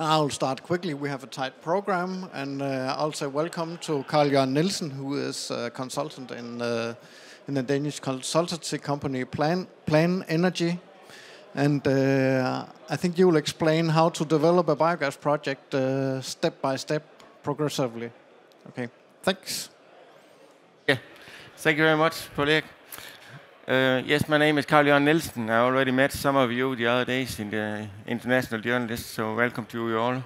I'll start quickly. We have a tight program, and I'll say welcome to Karl Jørgen Nielsen, who is a consultant in the Danish consultancy company PlanEnergi. And I think you will explain how to develop a biogas project step by step, progressively. Okay, thanks. Yeah, thank you very much, Paul. Yes, my name is Karl Jørgen Nielsen. I already met some of you the other days in the International Journalists, so welcome to you all.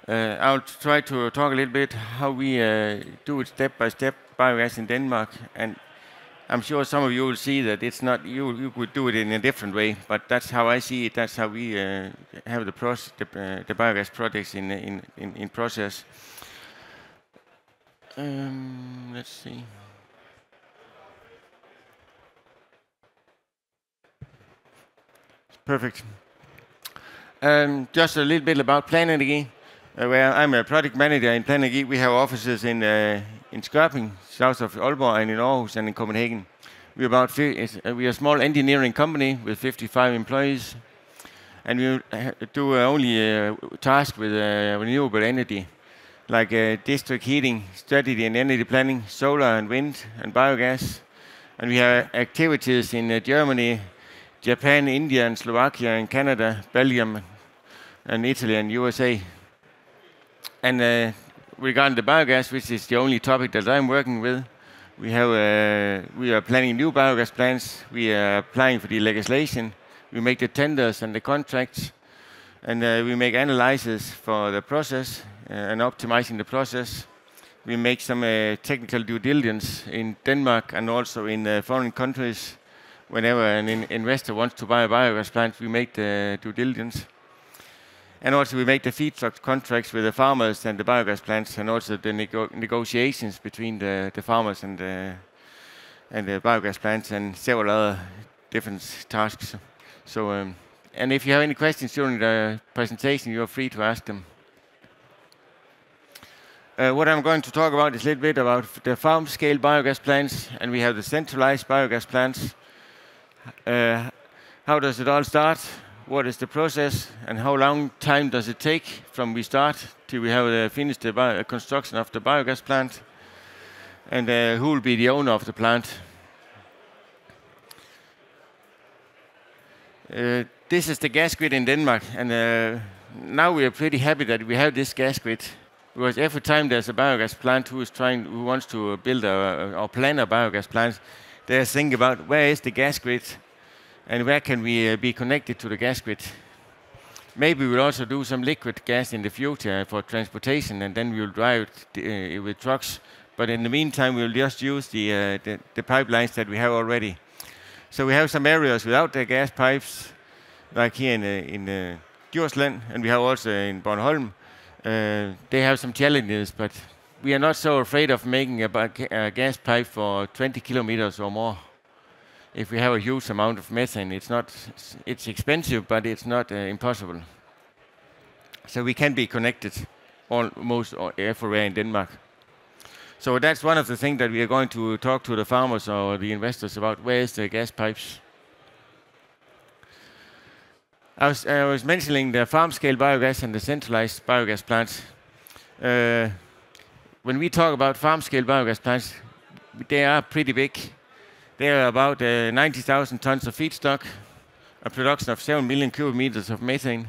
I'll try to talk a little bit how we do it step by step, biogas in Denmark. And I'm sure some of you will see that it's not, you could do it in a different way, but that's how I see it. That's how we have the biogas projects in process. Let's see. Perfect. Just a little bit about PlanEnergi, where I'm a project manager in PlanEnergi. We have offices in Skørping, south of Aalborg, and in Aarhus and in Copenhagen. We're a small engineering company with 55 employees, and we do only tasks with renewable energy, like district heating, strategy and energy planning, solar and wind and biogas. And we have activities in Germany, Japan, India, and Slovakia, and Canada, Belgium, and Italy, and USA. And regarding the biogas, which is the only topic that I'm working with, we are planning new biogas plants. We are applying for the legislation. We make the tenders and the contracts, and we make analysis for the process and optimizing the process. We make some technical due diligence in Denmark and also in foreign countries. Whenever an investor wants to buy a biogas plant, we make the due diligence. And also we make the feedstock contracts with the farmers and the biogas plants, and also the negotiations between the farmers and the biogas plants, and several other different tasks. So, and if you have any questions during the presentation, you're free to ask them. What I'm going to talk about is a little bit about the farm-scale biogas plants, and we have the centralized biogas plants. How does it all start? What is the process, and how long time does it take from we start till we have finished the construction of the biogas plant? And who will be the owner of the plant? This is the gas grid in Denmark, and now we are pretty happy that we have this gas grid, because every time there's a biogas plant who wants to build or plan a biogas plant, they think about where is the gas grid and where can we be connected to the gas grid. Maybe we'll also do some liquid gas in the future for transportation, and then we'll drive it with trucks. But in the meantime, we'll just use the pipelines that we have already. So we have some areas without the gas pipes, like here in Djursland, and we have also in Bornholm. They have some challenges, but we are not so afraid of making a gas pipe for 20 kilometers or more. If we have a huge amount of methane, it's expensive, but it's not impossible. So we can be connected almost everywhere in Denmark. So that's one of the things that we are going to talk to the farmers or the investors about. Where is the gas pipes? I was mentioning the farm-scale biogas and the centralized biogas plants. When we talk about farm-scale biogas plants, they are pretty big. They are about 90,000 tons of feedstock, a production of 7 million cubic meters of methane.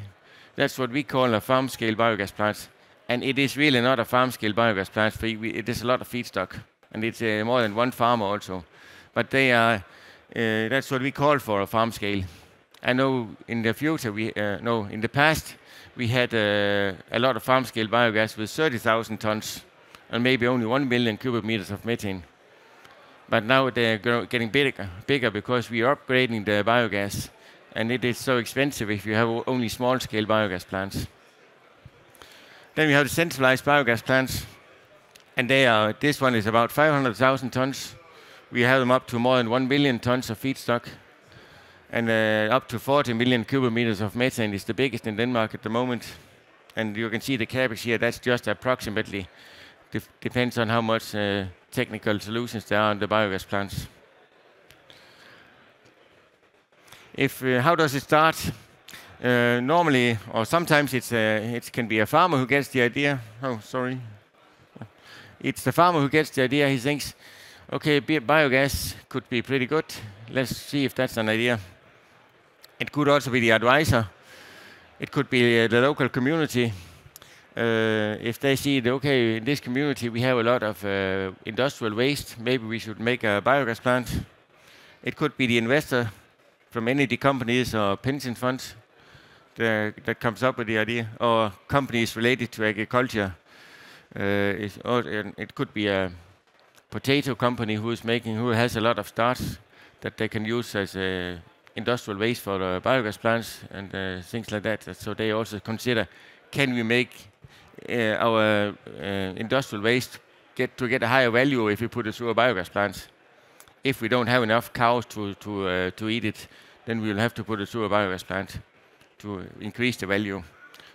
That's what we call a farm-scale biogas plant. And it is really not a farm-scale biogas plant. It is a lot of feedstock, and it's more than one farmer also. But they are. That's what we call for a farm-scale. I know in the future in the past we had a lot of farm-scale biogas with 30,000 tons, and maybe only 1 million cubic meters of methane. But now they're getting bigger because we are upgrading the biogas, and it is so expensive if you have only small-scale biogas plants. Then we have the centralized biogas plants, and this one is about 500,000 tons. We have them up to more than 1 billion tons of feedstock, and up to 40 million cubic meters of methane is the biggest in Denmark at the moment. And you can see the capex here, that's just approximately. Depends on how much technical solutions there are on the biogas plants. How does it start? Normally, or sometimes it can be a farmer who gets the idea. Oh, sorry. It's the farmer who gets the idea. He thinks, okay, biogas could be pretty good. Let's see if that's an idea. It could also be the advisor. It could be the local community. If they see that, okay, in this community we have a lot of industrial waste, maybe we should make a biogas plant. It could be the investor from energy companies or pension funds that comes up with the idea, or companies related to agriculture. It could be a potato company who has a lot of starch that they can use as industrial waste for biogas plants and things like that. So they also consider, can we make our industrial waste get a higher value if we put it through a biogas plant? If we don't have enough cows to eat it, then we will have to put it through a biogas plant to increase the value.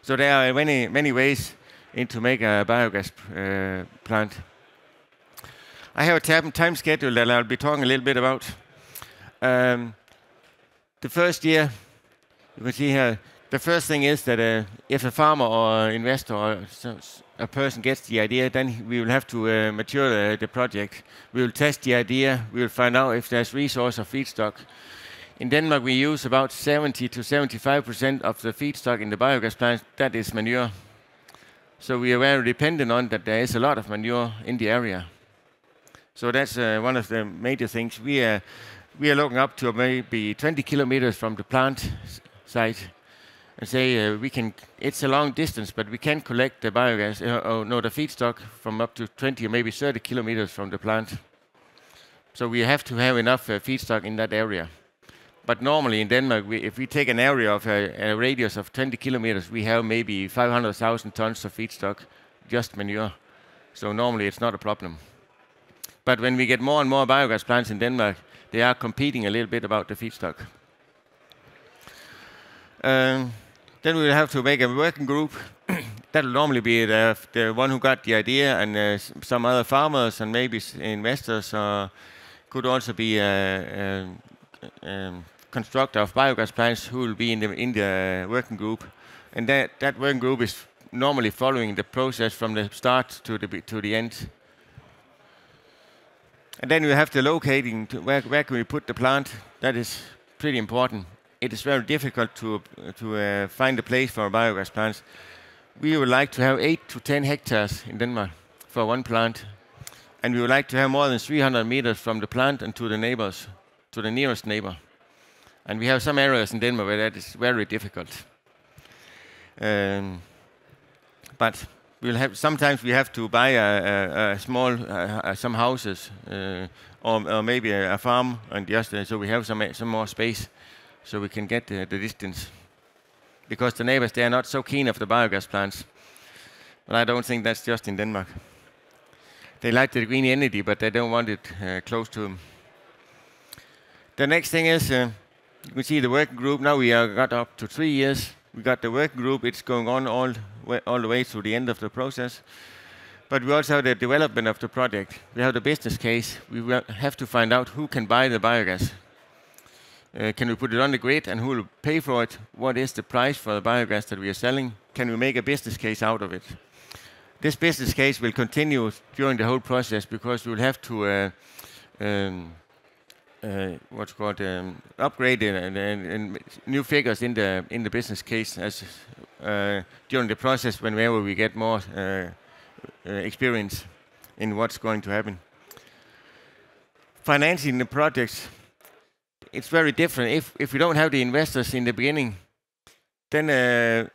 So there are many ways to make a biogas plant. I have a time schedule that I'll be talking a little bit about. The first year, you can see here, the first thing is that if a farmer or investor or a person gets the idea, then we will have to mature the project. We will test the idea. We will find out if there's resource or feedstock. In Denmark, we use about 70 to 75% of the feedstock in the biogas plant. That is manure. So we are very dependent on that there is a lot of manure in the area. So that's one of the major things. We are looking up to maybe 20 kilometers from the plant site and say it's a long distance, but we can collect the biogas, the feedstock from up to 20 or maybe 30 kilometers from the plant. So we have to have enough feedstock in that area. But normally in Denmark, if we take an area of a radius of 20 kilometers, we have maybe 500,000 tons of feedstock, just manure. So normally it's not a problem. But when we get more and more biogas plants in Denmark, they are competing a little bit about the feedstock. Then we will have to make a working group. That will normally be the one who got the idea and some other farmers and maybe investors, or could also be constructor of biogas plants who will be in the working group. And that working group is normally following the process from the start to the end. And then we have the locating, where can we put the plant. That is pretty important. It is very difficult to find a place for biogas plants. We would like to have 8 to 10 hectares in Denmark for one plant. And we would like to have more than 300 meters from the plant and to the neighbors, to the nearest neighbor. And we have some areas in Denmark where that is very difficult. But sometimes we have to buy some houses or maybe a farm, and just so we have some more space, so we can get the distance. Because the neighbors, they are not so keen of the biogas plants. But I don't think that's just in Denmark. They like the green energy, but they don't want it close to them. The next thing is, you can see the working group. Now we got up to 3 years. We got the working group. It's going on all the way to the end of the process. But we also have the development of the project. We have the business case. We will have to find out who can buy the biogas. Can we put it on the grid, and who will pay for it? What is the price for the biogas that we are selling? Can we make a business case out of it? This business case will continue during the whole process, because we will have to upgrade and new figures in the business case as during the process, whenever we get more experience in what's going to happen. Financing the projects, it's very different. If we don't have the investors in the beginning, then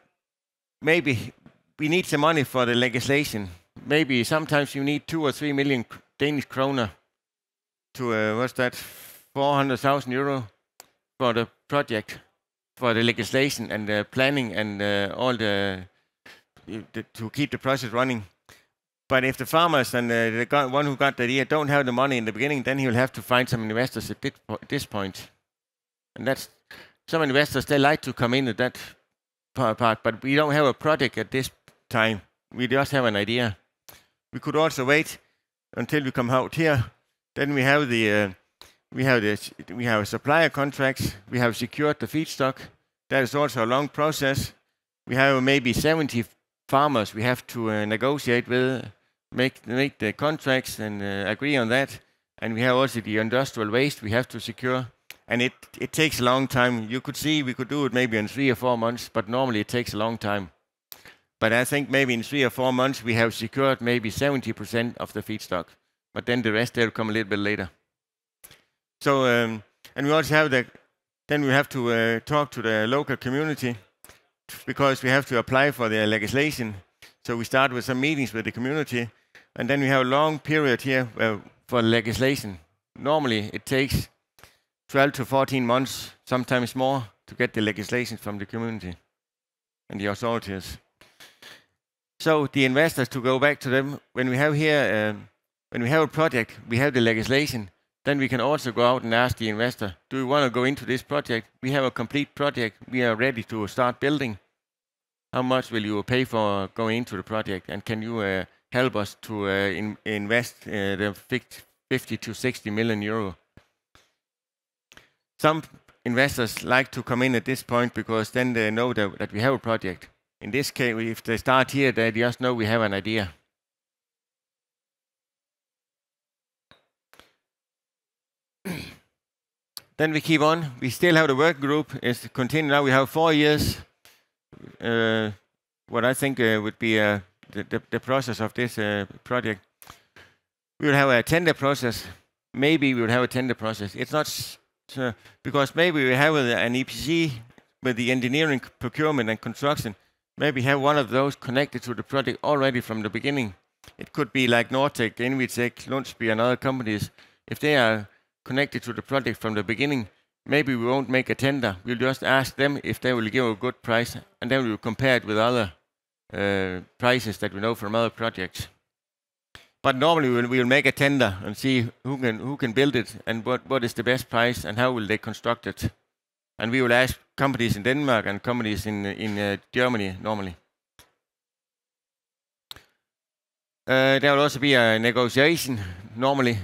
maybe we need some money for the legislation. Maybe sometimes you need 2 or 3 million Danish kroner to, 400,000 euro for the project, for the legislation and the planning and all to keep the process running. But if the farmers and the one who got the idea don't have the money in the beginning, then he will have to find some investors at this point. And that's some investors, they like to come in at that part, but we don't have a project at this time. We just have an idea. We could also wait until we come out here. Then we have supplier contracts. We have secured the feedstock. That is also a long process. We have maybe 70 farmers we have to negotiate with, make the contracts and agree on that. And we have also the industrial waste we have to secure. And it takes a long time. You could see we could do it maybe in 3 or 4 months, but normally it takes a long time. But I think maybe in 3 or 4 months we have secured maybe 70% of the feedstock. But then the rest will come a little bit later. So, and we also have then we have to talk to the local community, because we have to apply for the legislation. So we start with some meetings with the community, and then we have a long period here for legislation. Normally it takes 12 to 14 months, sometimes more, to get the legislation from the community and the authorities. So the investors, to go back to them, when we have here, when we have a project, we have the legislation, then we can also go out and ask the investor, do you want to go into this project? We have a complete project. We are ready to start building. How much will you pay for going into the project? And can you help us to invest the 50 to 60 million euro? Some investors like to come in at this point because then they know that we have a project. In this case, if they start here, they just know we have an idea. Then we keep on. We still have the work group. It's continuing now. We have 4 years. What I think would be the process of this project. We will have a tender process. Maybe we will have a tender process. It's not because maybe we have an EPC with the engineering, procurement, and construction. Maybe have one of those connected to the project already from the beginning. It could be like Nortec, Envitec, Lundsby, and other companies. If they are connected to the project from the beginning, maybe we won't make a tender. We'll just ask them if they will give a good price, and then we will compare it with other prices that we know from other projects. But normally we will make a tender and see who can build it and what is the best price and how will they construct it. And we will ask companies in Denmark and companies in Germany normally. There will also be a negotiation normally.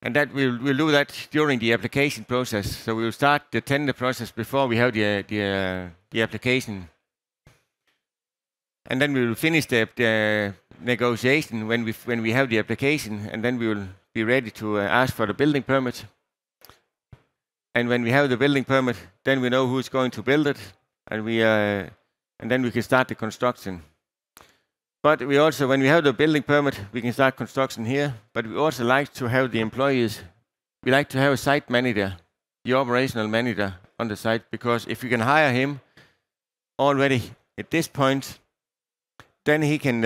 And that we'll do that during the application process. So we will start the tender process before we have the application. And then we will finish the negotiation when we have the application, and then we will be ready to ask for the building permit. And when we have the building permit, then we know who's going to build it, and then we can start the construction. But we also, when we have the building permit, we can start construction here. But we also like to have the employees. We like to have a site manager, the operational manager on the site, because if we can hire him already at this point, then he can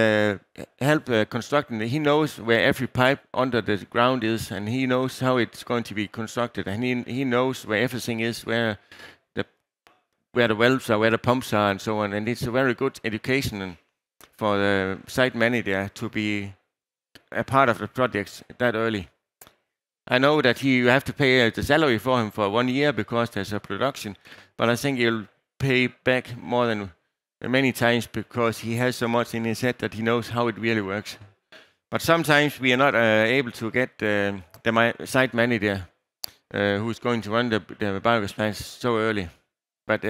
help constructing. He knows where every pipe under the ground is, and he knows how it's going to be constructed, and he knows where everything is, where the wells are, where the pumps are, and so on. And it's a very good education for the site manager to be a part of the projects that early. I know that you have to pay the salary for him for 1 year because there's a production, but I think he'll pay back more than many times because he has so much in his head that he knows how it really works. But sometimes we are not able to get the site manager who's going to run the biogas plants so early. But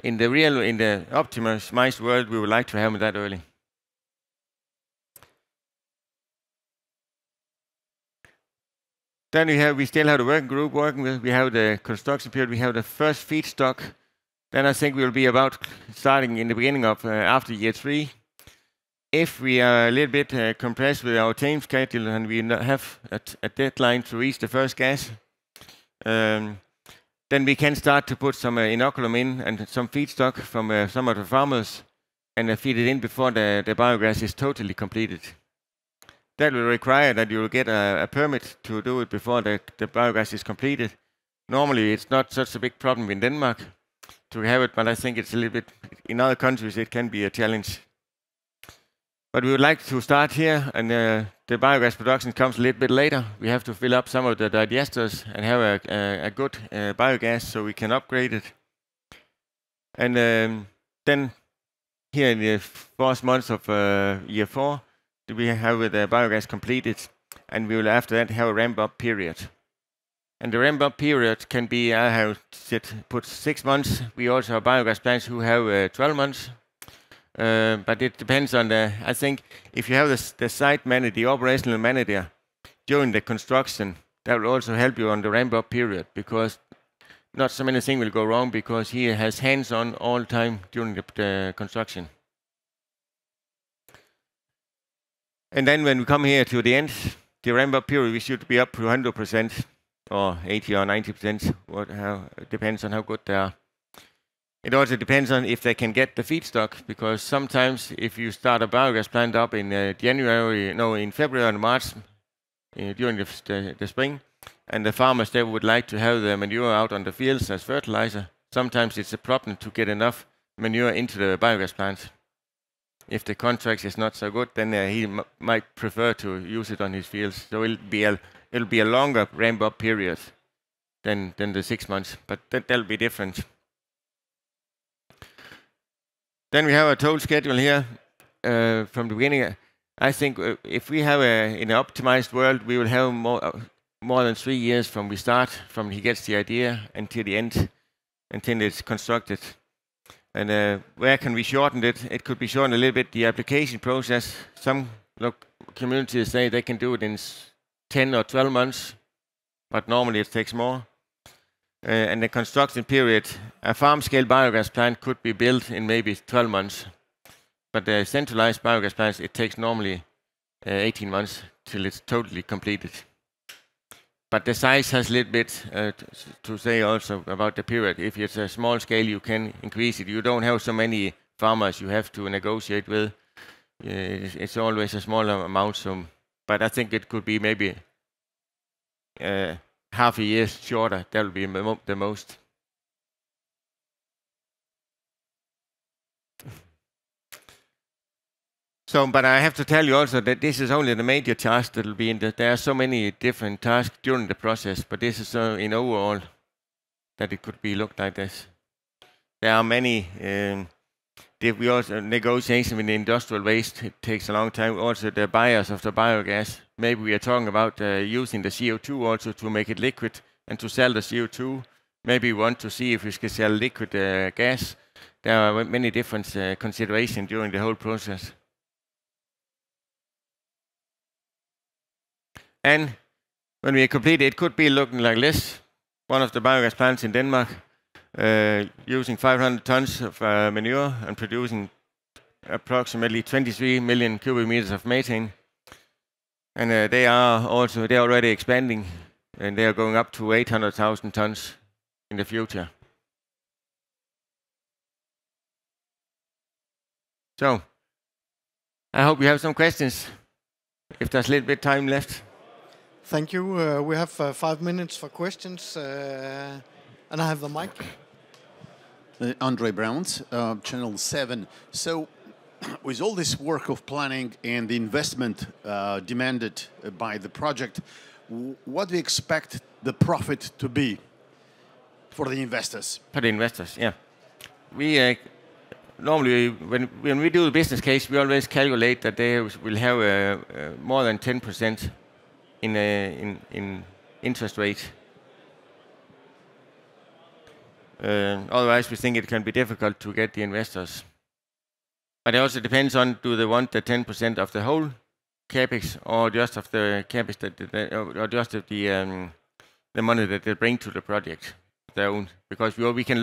in the optimized world, we would like to have them that early. Then we still have the working group working with. We have the construction period. We have the first feedstock. Then I think we'll be about starting in the beginning of after year 3. If we are a little bit compressed with our time schedule and we have a deadline to reach the first gas, then we can start to put some inoculum in and some feedstock from some of the farmers and feed it in before the biogas is totally completed. That will require that you will get a permit to do it before the biogas is completed. Normally it's not such a big problem in Denmark to have it, but I think it's a little bit, in other countries it can be a challenge. But we would like to start here, and the biogas production comes a little bit later. We have to fill up some of the digesters and have a good biogas so we can upgrade it. And then here in the 4th month of year 4, we have the biogas completed, and we will after that have a ramp-up period. And the ramp-up period can be, I have put 6 months. We also have biogas plants who have 12 months. But it depends on I think if you have the site manager, the operational manager, during the construction, that will also help you on the ramp-up period, because not so many things will go wrong because he has hands-on all the time during the construction. And then when we come here to the end, the ramp-up period, we should be up to 100% or 80 or 90%. It depends on how good they are. It also depends on if they can get the feedstock, because sometimes if you start a biogas plant up in in February and March during the spring, and the farmers, they would like to have the manure out on the fields as fertilizer, sometimes it's a problem to get enough manure into the biogas plant. If the contract is not so good, then he might prefer to use it on his fields. So it'll be a longer ramp-up period than the 6 months, but that'll be different. Then we have a total schedule here from the beginning. I think if we have in an optimized world, we will have more than 3 years from he gets the idea until the end, until it's constructed. And where can we shorten it? It could be shortened a little bit, the application process. Some communities say they can do it in 10 or 12 months, but normally it takes more. And the construction period, a farm-scale biogas plant could be built in maybe 12 months. But the centralized biogas plants, it takes normally 18 months till it's totally completed. But the size has a little bit to say also about the period. If it's a small scale, you can increase it. You don't have so many farmers you have to negotiate with. It's always a smaller amount. But I think it could be maybe half a year shorter. That will be the most. But I have to tell you also that this is only the major task that will be in there are so many different tasks during the process, but this is in overall that it could be looked like this. There are many, we also negotiation with the industrial waste, it takes a long time. Also the buyers of the biogas, maybe we are talking about using the CO2 also to make it liquid and to sell the CO2. Maybe we want to see if we can sell liquid gas. There are many different considerations during the whole process. And when we complete it, it could be looking like this. One of the biogas plants in Denmark using 500 tons of manure and producing approximately 23 million cubic meters of methane. And they're already expanding, and they are going up to 800,000 tons in the future. So, I hope you have some questions, if there's a little bit time left. Thank you. We have 5 minutes for questions, and I have the mic. Andre Browns, Channel 7. So, with all this work of planning and the investment demanded by the project, what do you expect the profit to be for the investors? For the investors, yeah. We normally, when we do the business case, we always calculate that they will have more than 10% in interest rate. Otherwise, we think it can be difficult to get the investors. But it also depends on, do they want the 10% of the whole capex, or just of the capex or just of the money that they bring to the project, their own? Because we can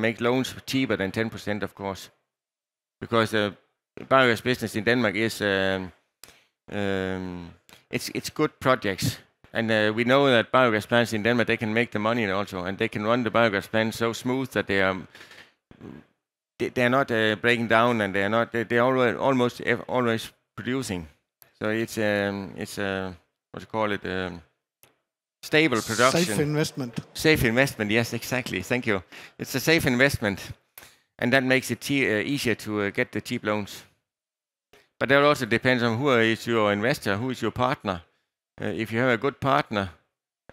make loans cheaper than 10%, of course. Because the biogas business in Denmark is it's good projects. And we know that biogas plants in Denmark, they can make the money also, and they can run the biogas plants so smooth that they are not breaking down, and they're almost always producing. So it's what you call it, stable production. Safe investment. Safe investment, yes, exactly. Thank you. It's a safe investment, and that makes it easier to get the cheap loans. But that also depends on who is your investor, who is your partner. If you have a good partner,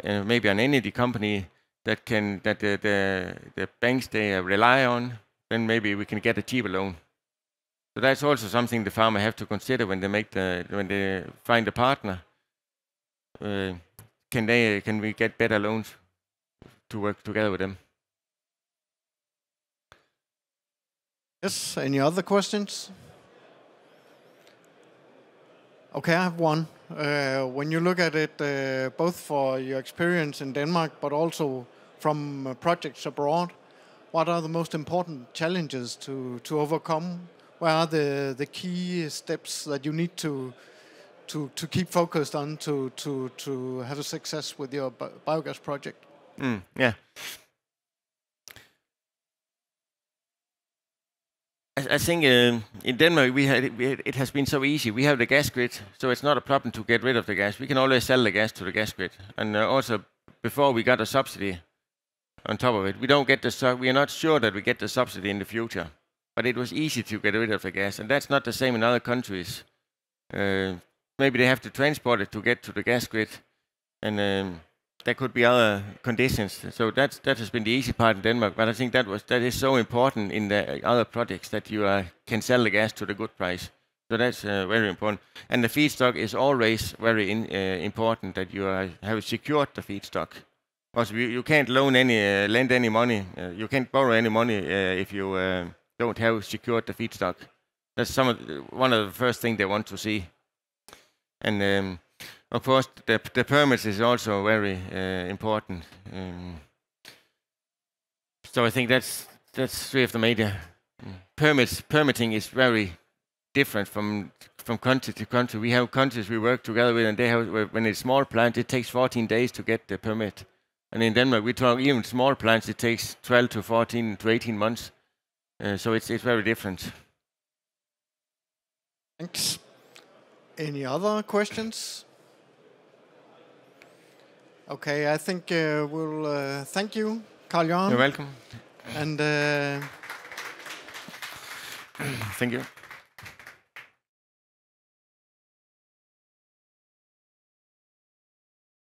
maybe an energy company that the banks they rely on, then maybe we can get a cheaper loan. So that's also something the farmer have to consider when they find a partner. can we get better loans to work together with them? Yes, any other questions? Okay, I have one. When you look at it, both for your experience in Denmark, but also from projects abroad, what are the most important challenges to overcome? Where are the key steps that you need to keep focused on to have a success with your biogas project? Yeah. I think in Denmark it has been so easy. We have the gas grid, so it's not a problem to get rid of the gas. We can always sell the gas to the gas grid. And also, before we got a subsidy on top of it, we are not sure that we get the subsidy in the future. But it was easy to get rid of the gas, and that's not the same in other countries. Maybe they have to transport it to get to the gas grid, and there could be other conditions. So that has been the easy part in Denmark. But I think that is so important in the other projects that you can sell the gas to the good price. So that's very important. And the feedstock is always very important, that you have secured the feedstock. Because you can't lend any money. You can't borrow any money if you don't have secured the feedstock. That's one of the first things they want to see. And of course, the permits is also very important. So I think that's three of the major permitting is very different from country to country. We have countries we work together with, and they have, when it's small plant, it takes 14 days to get the permit. And in Denmark, we talk even small plants, it takes 12 to 14 to 18 months. So it's very different. Thanks. Any other questions? Okay, I think we'll thank you, Karl Jørgen. You're welcome. And thank you.